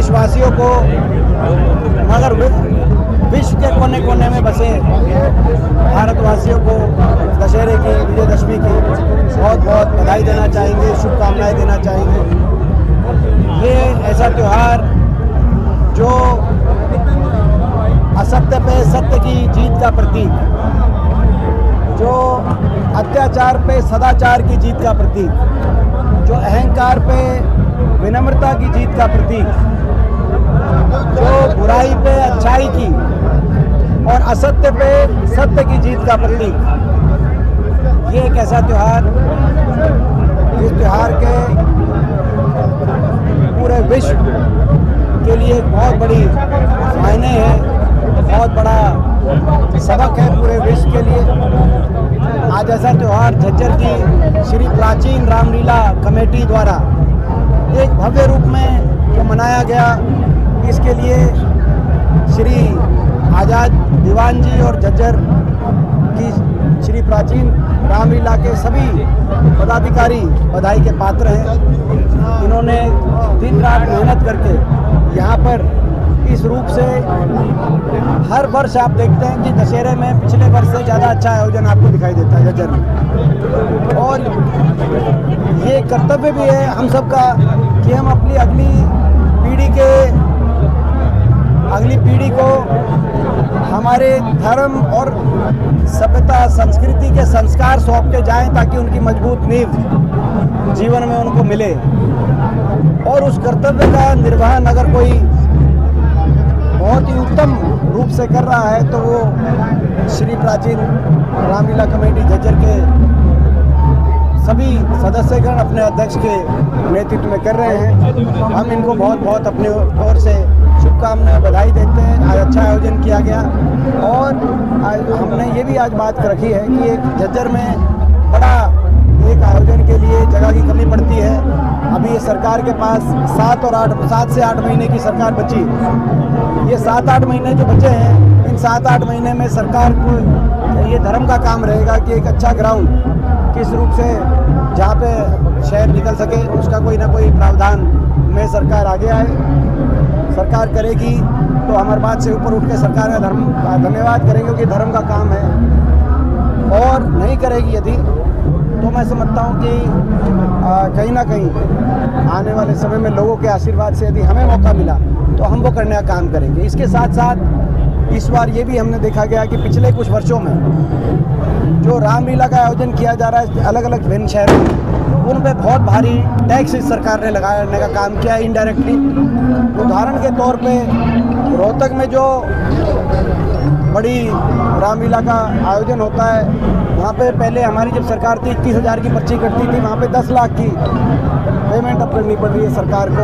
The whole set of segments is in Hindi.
देशवासियों को, मगर विश्व के कोने कोने में बसे भारतवासियों को दशहरे की, विजयदशमी की बहुत बहुत बधाई देना चाहेंगे, शुभकामनाएं देना चाहेंगे। ये ऐसा त्यौहार जो असत्य पे सत्य की जीत का प्रतीक, जो अत्याचार पे सदाचार की जीत का प्रतीक, जो अहंकार पे विनम्रता की जीत का प्रतीक, जो बुराई पे अच्छाई की और असत्य पे सत्य की जीत का प्रतीक, ये एक ऐसा त्यौहार जिस त्यौहार के पूरे विश्व के लिए एक बहुत बड़ी मायने है, बहुत बड़ा सबक है पूरे विश्व के लिए। आज ऐसा त्यौहार झज्जर की श्री प्राचीन रामलीला कमेटी द्वारा एक भव्य रूप में जो मनाया गया, इसके लिए श्री आज़ाद दीवान जी और झज्जर की श्री प्राचीन रामलीला के सभी पदाधिकारी बधाई के पात्र हैं। इन्होंने दिन रात मेहनत करके यहाँ पर इस रूप से हर वर्ष आप देखते हैं कि दशहरे में पिछले वर्ष से ज़्यादा अच्छा आयोजन आपको दिखाई देता है झज्जर में। और ये कर्तव्य भी है हम सबका कि हम अपनी अगली पीढ़ी को हमारे धर्म और सभ्यता संस्कृति के संस्कार सौंप के जाएं, ताकि उनकी मजबूत नींव जीवन में उनको मिले। और उस कर्तव्य का निर्वहन अगर कोई बहुत ही उत्तम रूप से कर रहा है तो वो श्री प्राचीन रामलीला कमेटी झज्जर के सभी सदस्यगण अपने अध्यक्ष के नेतृत्व में कर रहे हैं। हम इनको बहुत बहुत अपने ओर से शुभकामनाएं, बधाई देते हैं। आज अच्छा आयोजन किया गया और हमने ये भी आज बात रखी है कि एक झज्जर में बड़ा एक आयोजन के लिए जगह की कमी पड़ती है। अभी ये सरकार के पास 7 से 8 महीने की सरकार बची। ये 7-8 महीने जो बचे हैं, इन 7-8 महीने में सरकार को ये धर्म का काम रहेगा कि एक अच्छा ग्राउंड किस रूप से जहाँ पे शहर निकल सके, उसका कोई ना कोई प्रावधान में सरकार आगे आए। सरकार करेगी तो हमारे बात से ऊपर उठ के सरकार का धन्यवाद करेंगे, क्योंकि धर्म का काम है। और नहीं करेगी यदि, तो मैं समझता हूँ कि कहीं ना कहीं आने वाले समय में लोगों के आशीर्वाद से यदि हमें मौका मिला तो हम वो करने का काम करेंगे। इसके साथ साथ इस बार ये भी हमने देखा गया कि पिछले कुछ वर्षों में जो रामलीला का आयोजन किया जा रहा है अलग अलग विभिन्न शहरों में, उन पे बहुत भारी टैक्स इस सरकार ने लगाने का काम किया है इनडायरेक्टली। उदाहरण के तौर पे रोहतक में जो बड़ी रामलीला का आयोजन होता है, वहाँ पे पहले हमारी जब सरकार थी 21,000 की पर्ची कटती थी, वहाँ पे 10 लाख की पेमेंट अब करनी पड़ रही है सरकार को।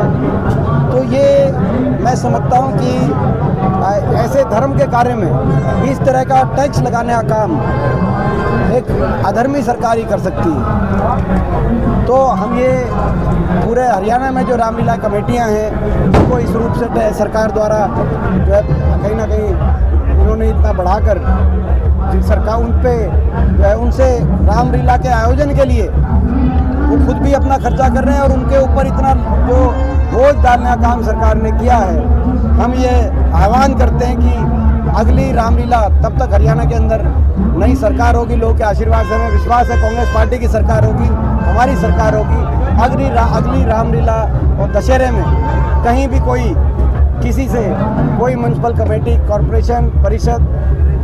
तो ये मैं समझता हूँ कि ऐसे धर्म के कार्य में इस तरह का टैक्स लगाने का काम एक अधर्मी सरकार ही कर सकती है। तो हम ये पूरे हरियाणा में जो रामलीला कमेटियाँ हैं, उनको इस रूप से सरकार द्वारा जो है कहीं ना कहीं उन्होंने इतना बढ़ाकर सरकार उन पे जो है उनसे रामलीला के आयोजन के लिए वो खुद भी अपना खर्चा कर रहे हैं और उनके ऊपर इतना जो बोझ डालने का काम सरकार ने किया है। हम ये आह्वान करते हैं कि अगली रामलीला तब तक हरियाणा के अंदर नई सरकार होगी, लोगों के आशीर्वाद से हमें विश्वास है कांग्रेस पार्टी की सरकार होगी, हमारी सरकार होगी। अगली रामलीला और दशहरे में कहीं भी कोई किसी से कोई म्यूनसिपल कमेटी, कॉरपोरेशन, परिषद,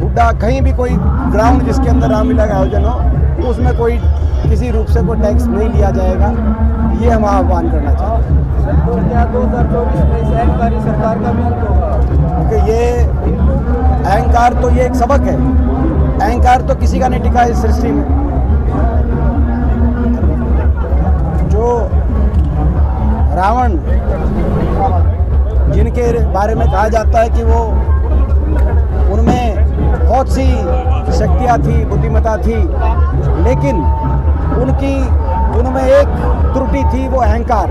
हुड्डा, कहीं भी कोई ग्राउंड जिसके अंदर रामलीला का आयोजन हो, तो उसमें कोई किसी रूप से कोई टैक्स नहीं लिया जाएगा। ये हम आह्वान करना चाहते हैं। तो क्या 2024 में अहंकारी सरकार का भी अंत होगा? क्योंकि ये अहंकार तो ये एक सबक है। अहंकार तो किसी का नहीं टिका इस सृष्टि में। जो रावण, जिनके बारे में कहा जाता है कि वो उनमें बहुत सी शक्तियाँ थी, बुद्धिमत्ता थी, लेकिन उनमें एक त्रुटि थी, वो अहंकार।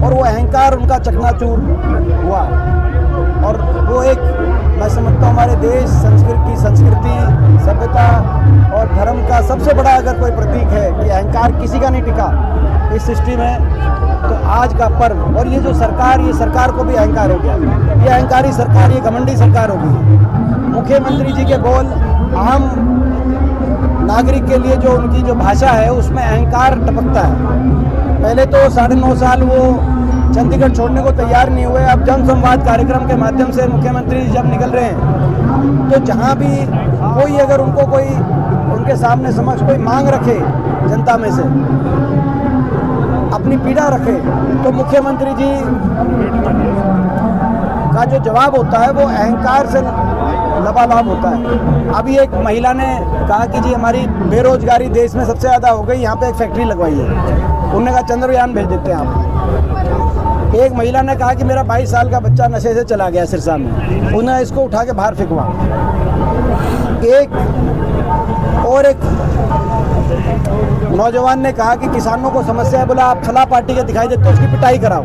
और वो अहंकार उनका चकनाचूर हुआ और वो एक मैं समझता हूँ हमारे देश संस्कृति, सभ्यता और धर्म का सबसे बड़ा अगर कोई प्रतीक है कि अहंकार किसी का नहीं टिका इस सृष्टि में, तो आज का पर्व। और ये जो सरकार, ये सरकार को भी अहंकार हो गया, ये अहंकारी सरकार, ये घमंडी सरकार हो गई। मुख्यमंत्री जी के बोल आम नागरिक के लिए जो उनकी जो भाषा है उसमें अहंकार टपकता है। पहले तो 9.5 साल वो चंडीगढ़ छोड़ने को तैयार नहीं हुए, अब जन संवाद कार्यक्रम के माध्यम से मुख्यमंत्री जब निकल रहे हैं तो जहाँ भी कोई अगर उनको कोई उनके सामने समक्ष कोई मांग रखे जनता में से, अपनी पीड़ा रखे, तो मुख्यमंत्री जी का जो जवाब होता है वो अहंकार से लबालब होता है। अभी एक महिला ने कहा कि जी हमारी बेरोजगारी देश में सबसे ज़्यादा हो गई, यहाँ पे एक फैक्ट्री लगवाई है। उन्होंने कहा चंद्रयान भेज देते हैं आप। एक महिला ने कहा कि मेरा 22 साल का बच्चा नशे से चला गया सिरसा में, उन्होंने इसको उठा के बाहर फेंकवा। एक नौजवान ने कहा कि किसानों को समस्या है, बोला आप फला पार्टी के दिखाई देते हो उसकी पिटाई कराओ।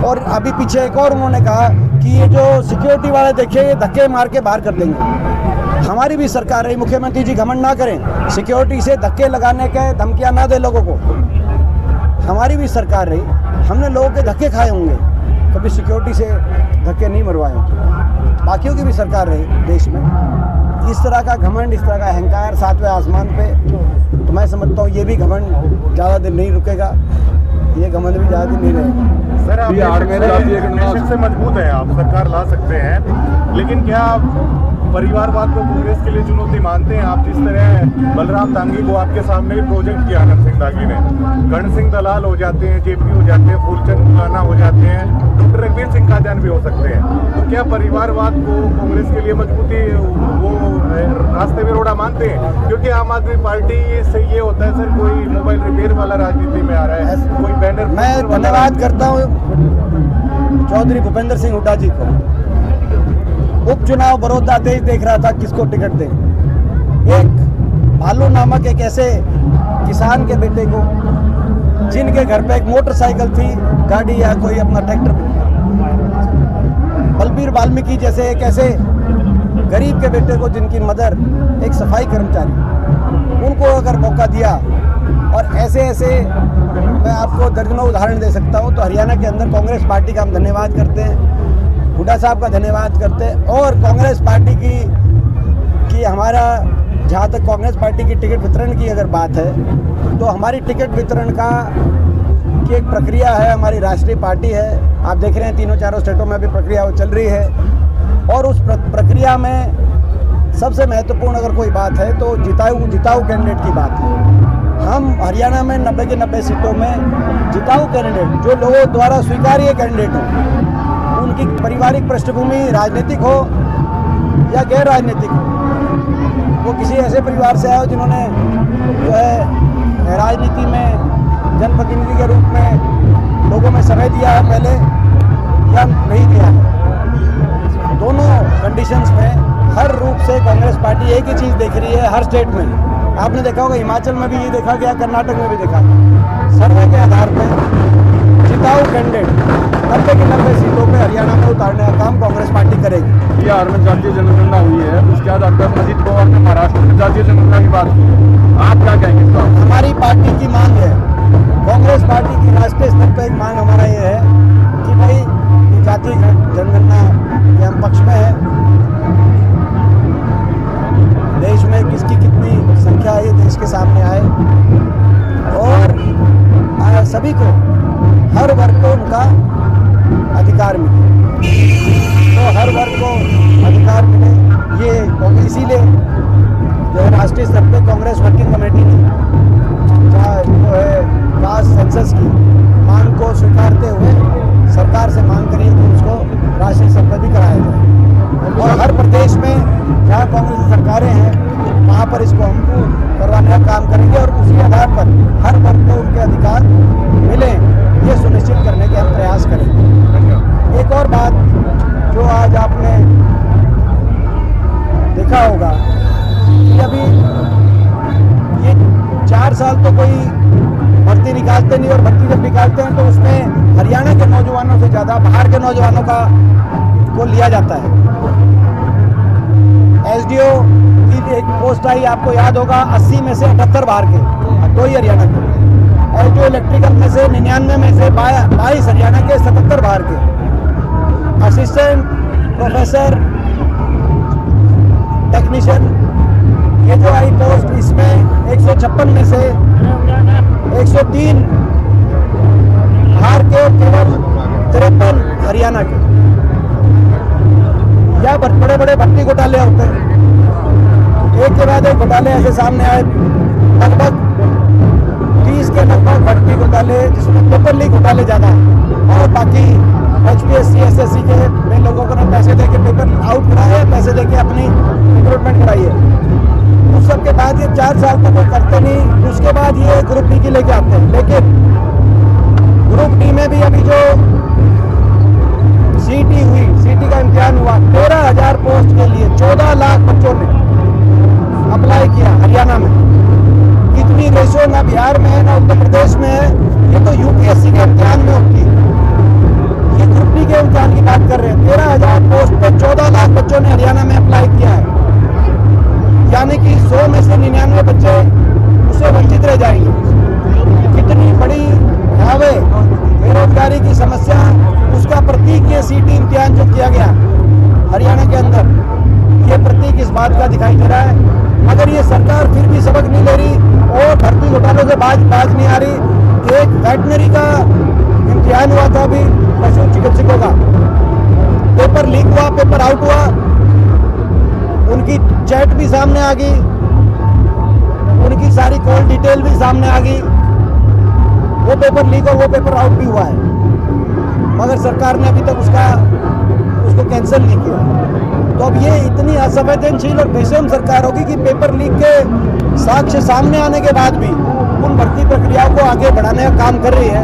और अभी पीछे एक और उन्होंने कहा कि ये जो सिक्योरिटी वाले देखिए ये धक्के मार के बाहर कर देंगे। हमारी भी सरकार है, मुख्यमंत्री जी घमंड ना करें, सिक्योरिटी से धक्के लगाने के धमकियां ना दे लोगों को। हमारी भी सरकार रही, हमने लोगों के धक्के खाए होंगे, कभी सिक्योरिटी से धक्के नहीं मरवाए होंगे। बाकियों की भी सरकार रही देश में। इस तरह का घमंड, इस तरह का अहंकार 7वें आसमान पे, तो मैं समझता हूँ ये भी घमंड ज़्यादा दिन नहीं रुकेगा, ये घमंड भी ज़्यादा दिन नहीं रहेगा। सर आप निश्चित से मजबूत हैं, आप सरकार ला सकते हैं, लेकिन क्या परिवारवाद को कांग्रेस के लिए चुनौती मानते हैं आप? जिस तरह बलराम दांगी को आपके सामने भी प्रोजेक्ट किया आनंद सिंह दागी ने, गण सिंह दलाल हो जाते हैं, जेपी हो जाते हैं, फूलचंद खुराना हो जाते हैं, डॉक्टर रघुवीर सिंह कादियान भी हो सकते हैं। तो क्या परिवारवाद को कांग्रेस के लिए मजबूती वो रास्ते में रोड़ा मानते हैं? क्योंकि आम आदमी पार्टी से ये होता है सर, कोई मोबाइल रिपेयर वाला राजनीति में आ रहा है, कोई बैनर। मैं धन्यवाद करता हूँ चौधरी भूपेंद्र सिंह हुड्डा जी को। उपचुनाव बड़ौदा देश देख रहा था किसको टिकट दें। एक भालू नामक एक ऐसे किसान के बेटे को, जिनके घर पे एक मोटरसाइकिल थी, गाड़ी या कोई अपना ट्रैक्टर, बलबीर वाल्मीकि जैसे एक ऐसे गरीब के बेटे को, जिनकी मदर एक सफाई कर्मचारी, उनको अगर मौका दिया, और ऐसे ऐसे मैं आपको दर्जनों उदाहरण दे सकता हूँ। तो हरियाणा के अंदर कांग्रेस पार्टी का हम धन्यवाद करते हैं, हुड्डा साहब का धन्यवाद करते हैं। और कांग्रेस पार्टी की हमारा, जहाँ तक कांग्रेस पार्टी की टिकट वितरण की अगर बात है, तो हमारी टिकट वितरण की एक प्रक्रिया है, हमारी राष्ट्रीय पार्टी है। आप देख रहे हैं 3-4 स्टेटों में अभी प्रक्रिया वो चल रही है, और उस प्रक्रिया में सबसे महत्वपूर्ण अगर कोई बात है तो जिताऊ कैंडिडेट की बात है। हम हरियाणा में 90 की 90 सीटों में जिताऊ कैंडिडेट, जो लोगों द्वारा स्वीकार्य कैंडिडेट हो, उनकी पारिवारिक पृष्ठभूमि राजनीतिक हो या गैर राजनीतिक हो, वो किसी ऐसे परिवार से आए हो जिन्होंने जो है राजनीति में जनप्रतिनिधि के रूप में लोगों में समय दिया है पहले या नहीं दिया है। दोनों कंडीशंस में हर रूप से कांग्रेस पार्टी एक ही चीज़ देख रही है हर स्टेट में। आपने देखा होगा हिमाचल में भी ये देखा गया, कर्नाटक में भी देखा गया। सर्वे के आधार पर जिताऊ कैंडिडेट 90 की 90 सीटों पे हरियाणा में उतारने का काम कांग्रेस पार्टी करेगी। बिहार में जातीय जनगणना हुई है, उसके बाद डॉक्टर अजीत पवार ने महाराष्ट्र में जातीय जनगणना की बात की है, आप क्या कहेंगे इसका? हमारी पार्टी की मांग है, कांग्रेस पार्टी की राष्ट्रीय स्तर पर एक मांग हमारा ये है कि भाई ये जातीय जनगणना के हम पक्ष में है। देश में किसकी कितनी संख्या है ये देश के सामने आए, और सभी को, हर वर्ग को उनका अधिकार मिले, तो हर वर्ग को अधिकार मिले। ये इसीलिए जो है राष्ट्रीय स्तर पे कांग्रेस वर्किंग कमेटी ने जहाँ जो है कास्ट सेंसस की मांग को स्वीकारते हुए सरकार से मांग करी कि उसको राष्ट्रीय स्तर पर भी कराया जाए, और हर प्रदेश में जहाँ कांग्रेस की सरकारें हैं वहाँ पर इसको हमको करवाने का काम करेंगे, और उसी आधार पर हर वर्ग को उनके अधिकार मिले ये सुनिश्चित करने के हम प्रयास करेंगे। एक और बात जो आज आपने देखा होगा कि अभी ये 4 साल तो कोई भर्ती निकालते नहीं, और भर्ती जब निकालते हैं तो उसमें हरियाणा के नौजवानों से ज़्यादा बाहर के नौजवानों को लिया जाता है। एसडीओ की एक पोस्ट आई, आपको याद होगा, 80 में से 78 बाहर के, 2 ही हरियाणा के। एसडीओ इलेक्ट्रिकल में से 99 में से 22 हरियाणा के, 77 बाहर के। असिस्टेंट प्रोफेसर टेक्नीशियन ये जो आई पोस्ट, इसमें 156 में से 103 बाहर के, केवल 53 हरियाणा के। या बड़े बड़े भर्ती घोटाले होते हैं, एक के बाद एक घोटाले ऐसे सामने आए, लगभग 30 के लगभग भर्ती घोटाले, जिसमें पेपर लीक घोटाले ज़्यादा है, और बाकी HPSC SSC के में लोगों को ने पैसे देके पेपर आउट कराए, पैसे देके अपनी रिक्रूटमेंट कराई है। उस सब के बाद ये 4 साल तक वो करते नहीं, उसके बाद ये ग्रुप डी की लेके आते हैं। लेकिन ग्रुप डी में भी अभी जो सीटी हुई, सीटी का इम्तिहान हुआ, 13,000 पोस्ट के लिए 14 लाख बच्चों ने अप्लाई किया हरियाणा में। इतनी रेशो ना बिहार में है ना उत्तर प्रदेश में है। ये तो UPSC के इम्तिहान में होती है, ये ग्रुप डी के इम्तिहान की बात कर रहे हैं। 13,000 पोस्ट पे 14 लाख बच्चों ने हरियाणा में अप्लाई किया है, यानी कि 100 में से 99 बच्चे उससे वंचित रह जाएंगे। कितनी बड़ी भावे बेरोजगारी की समस्या, उसका प्रतीक ये सीटी इम्तिहान जो किया गया हरियाणा के अंदर, ये प्रतीक इस बात का दिखाई दे रहा है। मगर ये सरकार फिर भी सबक नहीं ले रही और भर्ती घोटालों से बाज नहीं आ रही। एक वेटनरी का इम्तिहान हुआ था अभी, पशु चिकित्सकों का, पेपर लीक हुआ, पेपर आउट हुआ, उनकी चैट भी सामने आ गई, उनकी सारी कॉल डिटेल भी सामने आ गई। वो पेपर लीक और वो पेपर आउट भी हुआ है, मगर सरकार ने अभी तक उसको कैंसिल नहीं किया। तो अब ये इतनी असंवेदनशील और बेशर्म सरकार होगी कि पेपर लीक के साक्ष्य सामने आने के बाद भी उन भर्ती प्रक्रियाओं को आगे बढ़ाने का काम कर रही है।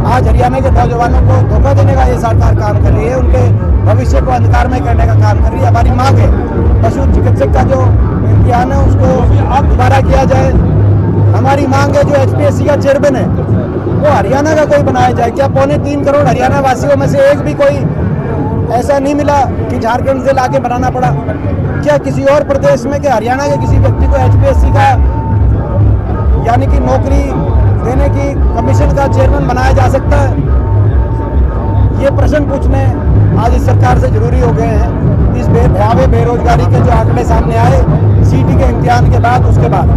आज हरियाणा के नौजवानों को धोखा देने का ये सरकार काम कर रही है, उनके भविष्य को अंधकार में करने का काम कर रही है। हमारी मांग है पशु चिकित्सक का जो इम्तिहान है उसको दोबारा किया जाए। हमारी मांग है जो HPSC का चेयरमैन है वो हरियाणा का कोई बनाया जाए। क्या 3.25 करोड़ हरियाणा वासियों में से एक भी कोई ऐसा नहीं मिला कि झारखंड से लाके बनाना पड़ा? क्या किसी और प्रदेश में कि हरियाणा के किसी व्यक्ति को HPSC का यानी कि नौकरी देने की कमीशन का चेयरमैन बनाया जा सकता है? ये प्रश्न पूछने आज इस सरकार से जरूरी हो गए हैं। इस भयावह बेरोजगारी के जो आंकड़े सामने आए सीटी के इम्तिहान के बाद, उसके बाद